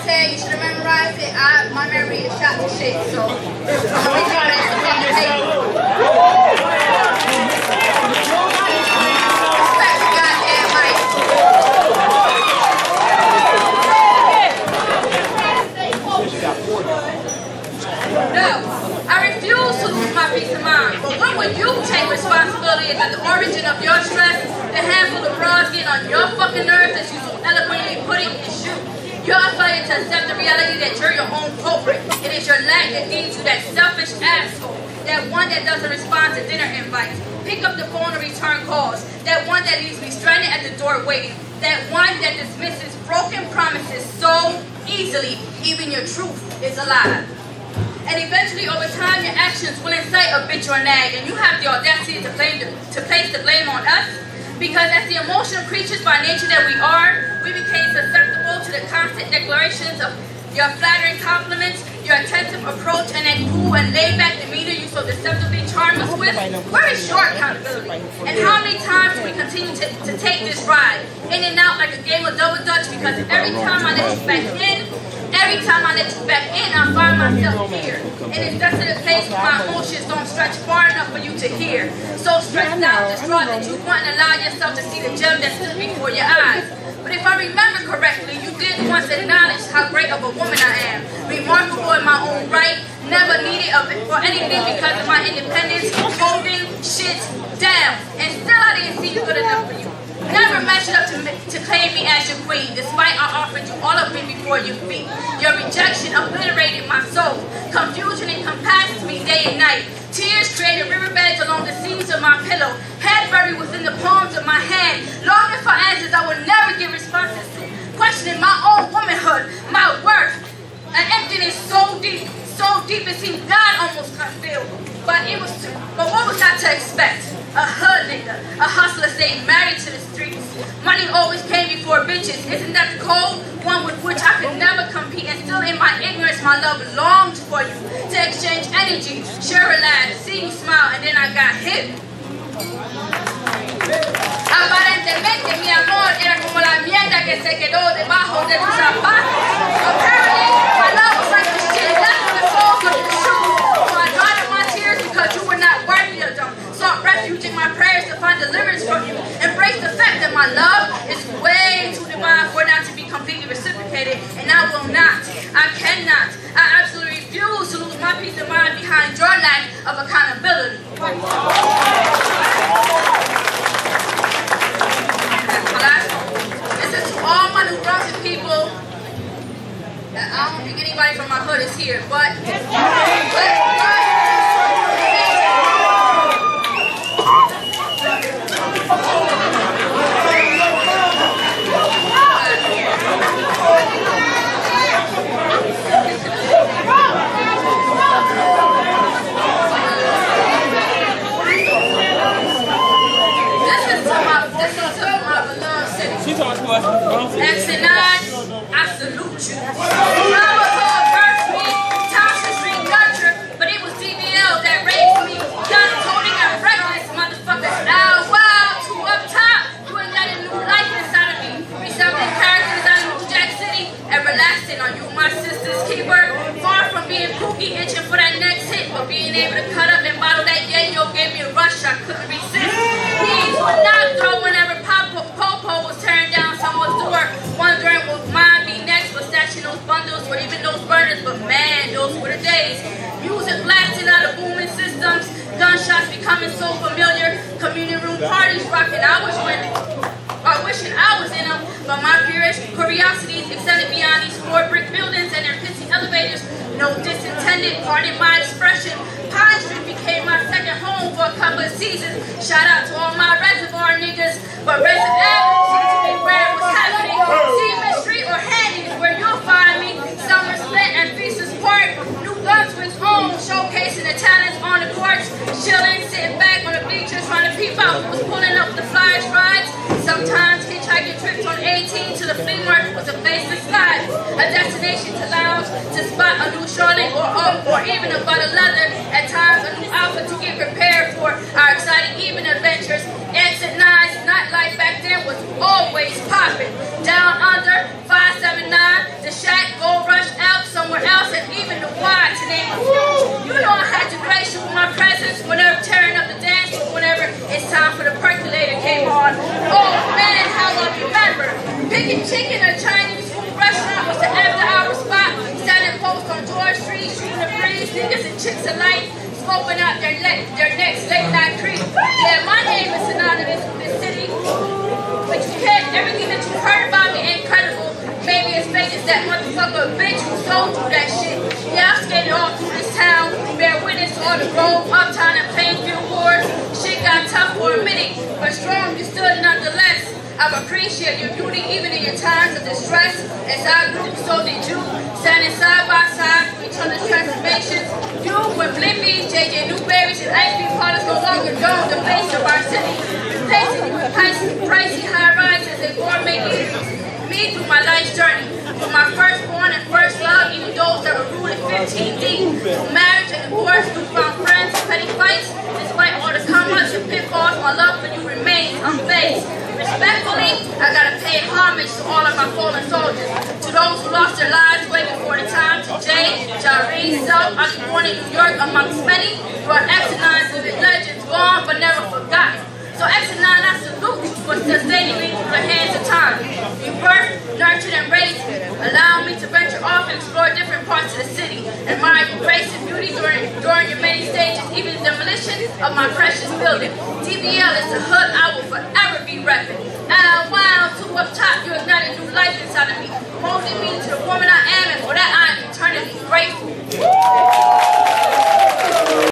okay, you should have memorized it. My memory is shot to shit, so I'm gonna make sure that's on the table. Respect the goddamn mic. No, I refuse to lose my peace of mind. But when will you take responsibility at the origin of your stress? The handful of bras getting on your fucking nerves, as you so eloquently put it, is you. You're failure to accept the reality that you're your own culprit. It is your lack that leads you that selfish asshole. That one that doesn't respond to dinner invites. Pick up the phone and return calls. That one that leaves me stranded at the door waiting. That one that dismisses broken promises so easily, even your truth is a lie. And eventually, over time, your actions will incite a bitch or nag, and you have the audacity to place the blame on us. Because as the emotional creatures by nature that we are, we became susceptible to the constant declarations of your flattering compliments, your attentive approach, and that cool and laid-back demeanor you so deceptively charm us with. Where is your accountability? And how many times do we continue to take this ride, in and out like a game of double dutch? Because every time I let you back in, I find myself here. In this desolate place where my emotions don't stretch far enough for you to hear. So stretched out, distraught that you wouldn't allow yourself to see the gem that stood before your eyes. But if I remember correctly, you did once acknowledge how great of a woman I am. Remarkable in my own right, never needed of it for anything because of my independence, holding shit down. And still I didn't see you good enough for you. Never measured up to claim me as your queen, despite I offered you all of me before your feet. Your rejection obliterated my soul. Confusion encompasses me day and night. Tears created riverbeds along the seams of my pillow. Head buried within the palms of my hand. Longing for answers I would never give responses to. Questioning my own womanhood, my worth. An emptiness so deep it seemed God almost got filled. But what was I to expect? A hood nigga, a hustler staying married to the streets. Money always came before bitches. Isn't that the code? One with which I could never compete. And still in my ignorance, my love longed for you. To exchange energy, share a laugh, see you smile, and then I got hit. Aparentemente mi amor era como la mierda que se quedó debajo de tus zapatos. Apparently, my love was like the shit left on the soles of your shoes. So I dried up my tears because you were not worthy of them. Sought refuge in my prayers to find deliverance from you. Embrace the fact that my love is way too divine for it not to be completely reciprocated. And I will not. I cannot. I absolutely refuse to lose my peace of mind behind your lack of accountability. This is to all my New Brunswick people. I don't think anybody from my hood is here, but Exit 9, I salute you. Mama called birth me, Tasha Street Dutcher, but it was DBL that raised me. Done toting and reckless motherfuckers. Now, wow, too up top. You ain't got a new life inside of me. Resembling characters out of New Jack City and relaxing on you, my sister's keeper. Far from being kooky, itching for that next hit, but being able to cut up and bottle that yayo gave me a rush I couldn't resist. These would not throw whenever Popo was tearing down someone's door, wondering will mine be next for stashing those bundles or even those burners. But man, those were the days. Music blasting out of booming systems, gunshots becoming so familiar, communion room parties rocking. I was wishing I was in them, but my curiosities extended beyond these 4 brick buildings and their pissy elevators. No disintended, pardon my expression. Pine Street became my second home for a couple of seasons. Shout out to all my reservoir niggas, but Reservoir Avenue seems to be where it was happening. Seaman Street or Handy is where you'll find me. Summer Split and Feasters Park. New Brunswick's home, showcasing the talents on the courts. Chilling, sitting back on the bleachers, trying to peep out who was pulling up the flyers rides. Sometimes hitchhiking trips on 18 to the flea market was a place to slide. A destination to lounge, to spot a new Charlotte or even a butt of leather. At times, a new outfit to get prepared for our exciting evening adventures. Exit 9's nightlife back then was always popping. Down under, 579, the Shack, Gold you've heard about me, incredible. Maybe as fake as that motherfucker bitch who sold you that shit. Yeah, I've skated all through this town. Bear witness to all the Grove, Uptown, and Plainfield wars. Shit got tough for a minute, but strong you stood nonetheless. I've appreciated your beauty even in your times of distress. As I grew, so did you. Standing side by side through each other's transformations. You with Blimpies, JJ Newberries, and ice cream parlors no longer dome the face of our city. Replacing you with pricey high-rises and gourmet eateries. Me through my life's journey. From my firstborn and first love, even those that were rooted 15 deep. Through marriage and divorce, newfound friends, petty fights. Despite all the come-ups and pitfalls, my love for you remains unfazed. Respectfully, I gotta pay homage to all of my fallen soldiers. To those who lost their lives way before the time. To Jay, Jaree, Self, I was born in New York amongst many. Brought X and 9 living legends, gone but never forgotten. So X and 9, I salute you for sustaining me through the hands of time. You birthed, nurtured, and raised me, allowing me to venture off and explore different parts of the city. Admire your grace and beauty during your many stages, even the demolition of my precious building. DBL is the hood I will forever be repping. Wow, too up top, you ignited new life inside of me, molding me into the woman I am, and for that I am eternally grateful.